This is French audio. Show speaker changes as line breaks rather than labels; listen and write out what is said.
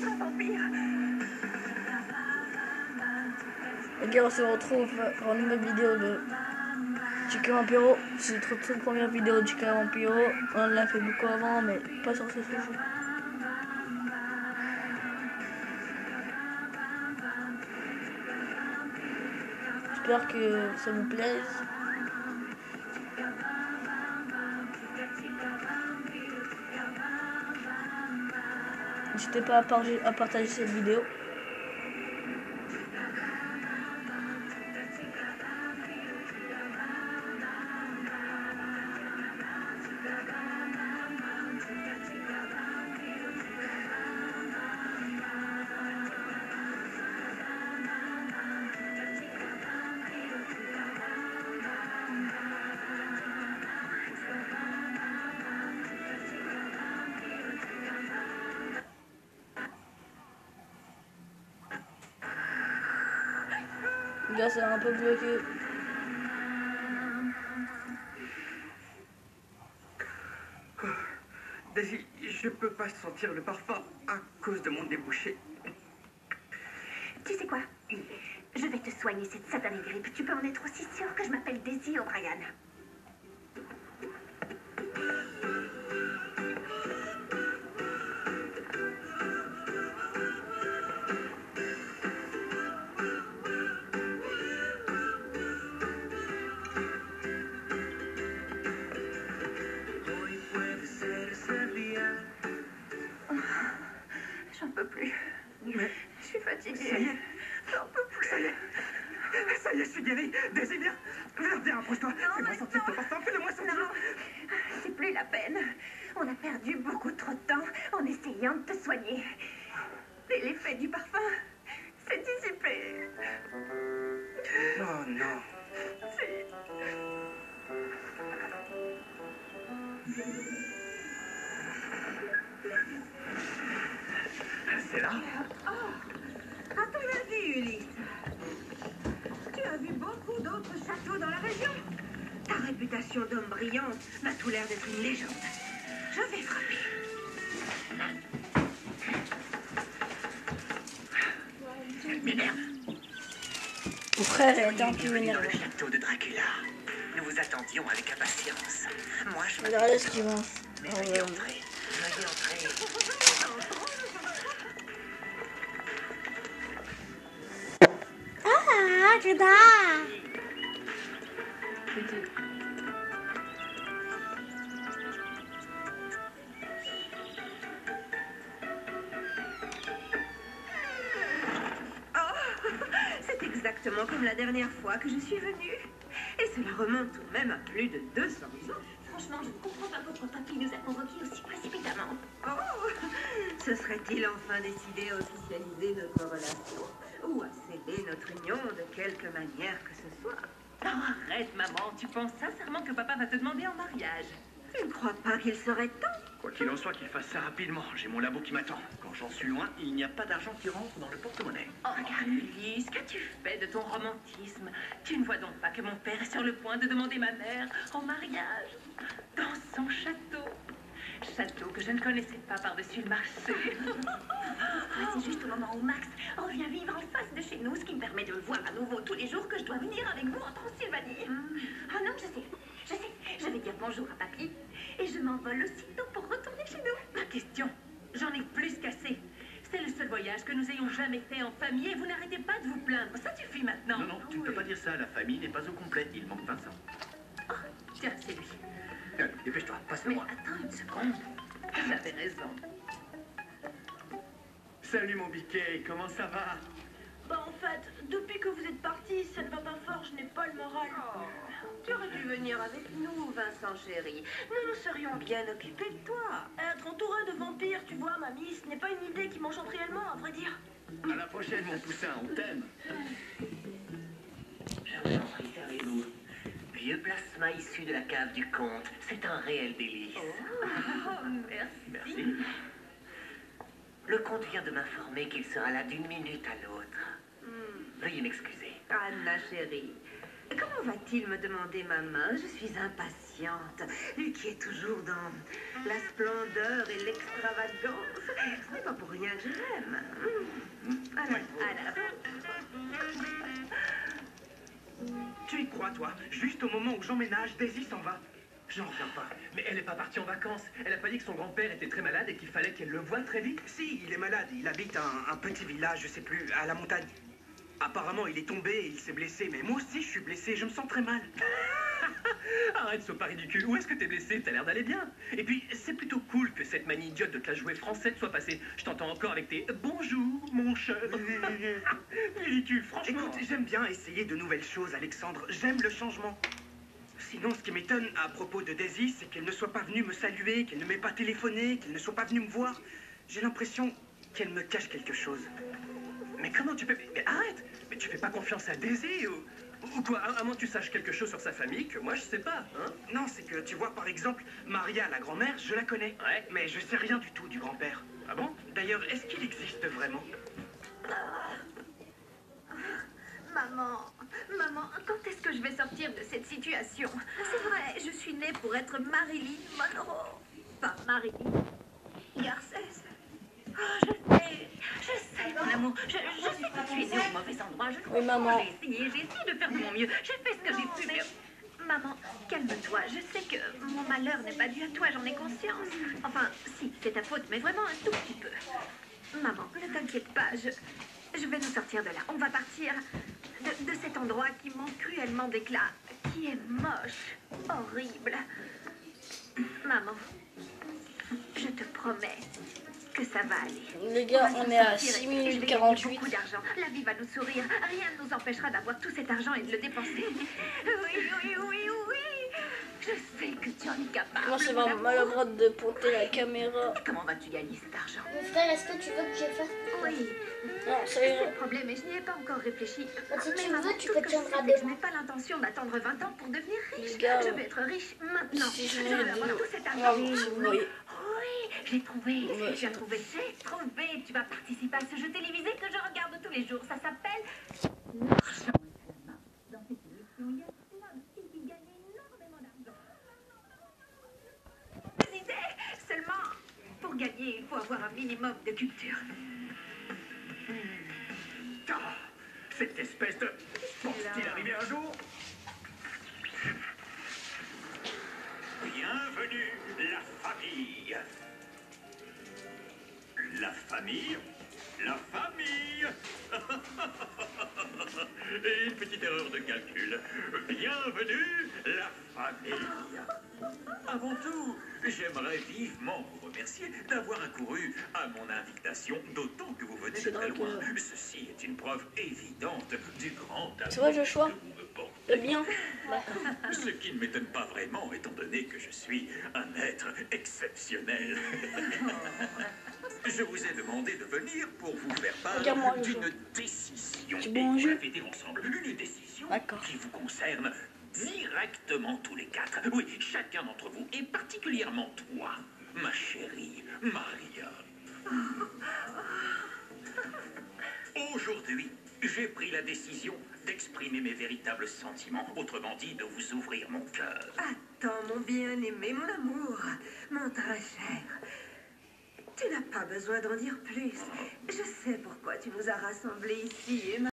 un vampire.
Ok, on se retrouve pour une nouvelle vidéo de Chica Vampiro. C'est notre toute première vidéo de Chica Vampiro. On l'a fait beaucoup avant, mais pas sur ce sujet. J'espère que ça vous plaise. N'hésitez pas à partager cette vidéo. Là, c'est un peu bloqué.
Daisy, je peux pas sentir le parfum à cause de mon débouché.
Tu sais quoi? Je vais te soigner cette satanée grippe. Tu peux en être aussi sûr que je m'appelle Daisy O'Brien. J'en peux plus.
Mais
Je suis fatiguée.
ça y est,
J'en peux plus.
ça y est, je suis guérie. Daisy, viens, viens, approche-toi. Fais-moi sentir ton parfum, fais-le-moi sentir.
Non, c'est plus la peine. On a perdu beaucoup trop de temps en essayant de te soigner. Et l'effet du parfum s'est dissipé.
Oh non.
C'est...
C'est là.
À ton avis, Ulysse, tu as vu beaucoup d'autres châteaux dans la région? Ta réputation d'homme brillant m'a tout l'air d'être une légende. Je vais frapper.
M'énerve.
Mon frère est un peu
Bienvenue dans
énervé.
le château de Dracula. Nous vous attendions avec impatience. Moi, je
Regardez ce qu'il mange.
Mais veuillez entrer. Veuillez entrer.
Ah, que da!
C'est exactement comme la dernière fois que je suis venue. Et cela remonte tout de même à plus de 200 ans. Franchement, je ne comprends pas pourquoi papy nous a convoqués aussi précipitamment. Oh, ce serait-il enfin décidé à officialiser notre relation ou à sceller notre union de quelque manière que ce soit?
Oh, arrête, maman. Tu penses sincèrement que papa va te demander en mariage?
Tu ne crois pas qu'il serait temps?
Quoi qu'il en soit, qu'il fasse ça rapidement. J'ai mon labo qui m'attend. Quand j'en suis loin, il n'y a pas d'argent qui rentre dans le porte-monnaie.
Oh, Ulysse, qu'as-tu fait de ton romantisme? Tu ne vois donc pas que mon père est sur le point de demander ma mère en mariage dans son château? Château que je ne connaissais pas par-dessus le marché.
Voici juste au moment où Max revient vivre en face de chez nous, ce qui me permet de le voir à nouveau tous les jours que je dois venir avec vous en Transylvanie. Ah non, je sais. Je vais dire bonjour à papy et je m'envole aussitôt pour retourner chez nous.
Ma question, j'en ai plus qu'assez. C'est le seul voyage que nous ayons jamais fait en famille et vous n'arrêtez pas de vous plaindre. Ça suffit maintenant.
Non, non, tu ne peux pas dire ça. La famille n'est pas au complet. Il manque Vincent.
Oh, tiens, c'est lui.
Allez, dépêche-toi,
Mais
passe-le-moi.
attends une seconde. J'avais raison.
Salut mon biquet, comment ça va?
Bah en fait, depuis que vous êtes parti, ça ne va pas fort, je n'ai pas le moral.
Tu aurais dû venir avec nous, Vincent chéri. Nous nous serions bien occupés de toi.
Être entouré de vampires, tu vois, mamie, ce n'est pas une idée qui m'enchante réellement, à vrai dire.
À la prochaine mon poussin, on t'aime.
Je vous en prie, servez-vous. Vieux plasma issu de la cave du comte. C'est un réel délice.
Oh, merci.
Merci.
Le comte vient de m'informer qu'il sera là d'une minute à l'autre. Veuillez m'excuser.
Anna chérie, comment va-t-il me demander ma main? Je suis impatiente. insouciante. Lui qui est toujours dans la splendeur et l'extravagance. Ce n'est pas pour rien que je l'aime. Alors.
Tu y crois, toi? Juste au moment où j'emménage, Daisy s'en va. J'en reviens pas.
Mais elle n'est pas partie en vacances. Elle a pas dit que son grand-père était très malade et qu'il fallait qu'elle le voie très vite.
Si, il est malade. Il habite un petit village, je sais plus, à la montagne. Apparemment, il est tombé et il s'est blessé. Mais moi aussi, je suis blessé. Je me sens très mal.
Arrête ce pas ridicule. Où est-ce que t'es blessé? T'as l'air d'aller bien. Et puis, c'est plutôt cool que cette manie idiote de te la jouer française soit passée. Je t'entends encore avec tes bonjour, mon cher. Ridicule, franchement.
Écoute, j'aime bien essayer de nouvelles choses, Alexandre. J'aime le changement. Sinon, ce qui m'étonne à propos de Daisy, c'est qu'elle ne soit pas venue me saluer, qu'elle ne m'ait pas téléphoné, qu'elle ne soit pas venue me voir. J'ai l'impression qu'elle me cache quelque chose.
Mais comment tu peux... Mais arrête. Mais tu fais pas confiance à Daisy ou quoi? À moins que tu saches quelque chose sur sa famille que moi je sais pas, hein?
Non, c'est que, tu vois, par exemple, Maria, la grand-mère, je la connais.
Ouais.
Mais je sais rien du tout du grand-père.
Ah bon?
D'ailleurs, est-ce qu'il existe vraiment?
Maman, quand est-ce que je vais sortir de cette situation? C'est vrai, je suis née pour être Marilyn Monroe. Pas Marilyn Garcès. Oh, je sais, mon amour. Je sais que tu es née au mauvais endroit.
Oui, maman.
J'ai essayé de faire de mon mieux. J'ai fait ce que j'ai pu, mais... Maman, calme-toi. Je sais que mon malheur n'est pas dû à toi, j'en ai conscience. Enfin, si, c'est ta faute, mais vraiment un tout petit peu. Maman, ne t'inquiète pas, je vais nous sortir de là. On va partir de cet endroit qui manque cruellement d'éclat, qui est moche, horrible. Maman, je te promets que ça va aller.
Les gars, on est à 6
Et je
minutes
vais gagner
48.
beaucoup d'argent. La vie va nous sourire. Rien ne nous empêchera d'avoir tout cet argent et de le dépenser. Oui. Je sais que tu en es capable.
Moi, c'est
mon
vraiment
amour.
maladroit de pointer la caméra.
Comment vas-tu gagner cet argent?
Mon frère, est-ce que tu veux que je fasse?
Oui,
Non, ça
c'est
ira.
le problème et je n'y ai pas encore réfléchi.
Si
Mais
tu
maman,
veux, tu
tout
peux
ce que
te
je
joindre
sais,
à
c'est
des
que je n'ai pas l'intention d'attendre 20 ans pour devenir riche.
Les gars,
Je veux être riche maintenant.
si je
Je
mets
veux
le
avoir
vidéo.
tout cet
Ah
argent.
oui, si vous voyez.
Oui, j'ai trouvé.
Ouais.
Tu as trouvé? J'ai trouvé. Tu vas participer à ce jeu télévisé que je regarde tous les jours. Ça s'appelle L'argent est à la main. Dans cette émission, il y a plein de filles qui gagnent énormément d'argent. Des idées. Seulement, pour gagner, il faut avoir un minimum de culture.
Ah, cette espèce de... Pense-t-il arriver un jour?
Bienvenue, la famille. La famille? La famille. Et une petite erreur de calcul. Bienvenue, la famille. Avant tout, j'aimerais vivement vous remercier d'avoir accouru à mon invitation, d'autant que vous venez
C'est
de très
drôle
loin. Ceci est une preuve évidente du grand amour
Tu vois, Joshua,
que vous me portez.
c'est bien.
Ce qui ne m'étonne pas vraiment, étant donné que je suis un être exceptionnel. Je vous ai demandé de venir pour vous faire part
Regarde-moi,
d'une
Joshua.
décision.
Tu
Et
bois un
pour
jus?
la fêter ensemble, une décision
D'accord.
qui vous concerne directement tous les quatre. Oui, chacun d'entre vous, et particulièrement toi, ma chérie Maria. Aujourd'hui, j'ai pris la décision d'exprimer mes véritables sentiments, autrement dit, de vous ouvrir mon cœur.
Attends, mon bien-aimé, mon amour, mon très cher. Tu n'as pas besoin d'en dire plus. Je sais pourquoi tu nous as rassemblés ici,